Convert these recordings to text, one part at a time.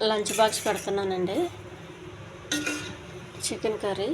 Lunch box పెడుతున్నానండి. Chicken curry,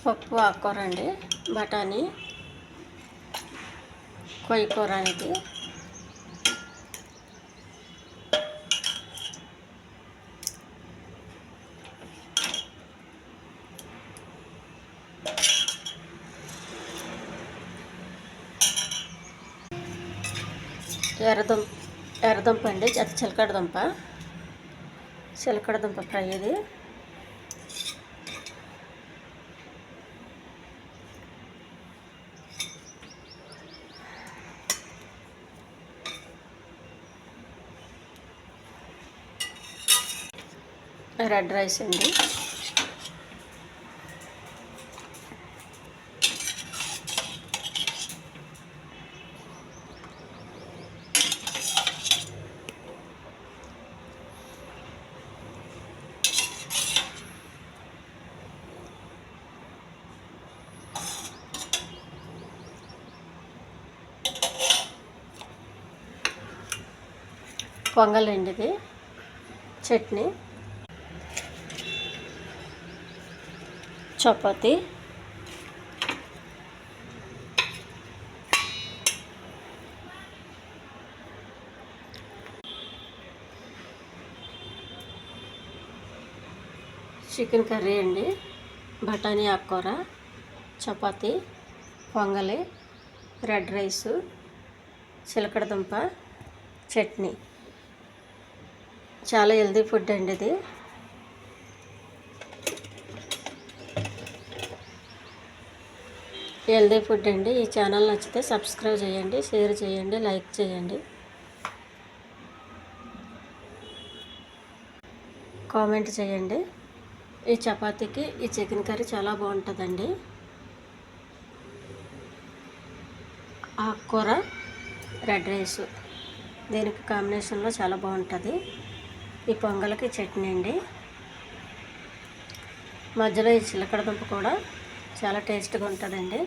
పప్పు ఆకుకూర అండి, బఠానీ, కొయ్య కూర అనేది, ఎర్రదుంప అండి, చిలకడ దుంప ఫ్రై ఇది. రెడ్ రైస్ అండి, పొంగల్ అండి, ఇది చట్నీ, చపాతి, చికెన్ కర్రీ అండి, బఠానీ ఆకుకూర, చపాతి, పొంగలి, రెడ్ రైసు, చిలకడ దుంప చట్నీ. చాలా హెల్దీ ఫుడ్ అండి ఇది. హెల్దీ ఫుడ్ అండి. ఈ ఛానల్ నచ్చితే సబ్స్క్రైబ్ చేయండి, షేర్ చేయండి, లైక్ చేయండి, కామెంట్ చేయండి. ఈ చపాతీకి ఈ చికెన్ కర్రీ చాలా బాగుంటుందండి. ఆకుకూర, రెడ్ రైస్ దీనికి కాంబినేషన్లో చాలా బాగుంటుంది. ఈ పొంగల్కి చట్నీ అండి. మధ్యలో ఈ చిలకడ దుంప కూడా చాలా టేస్ట్గా ఉంటుందండి.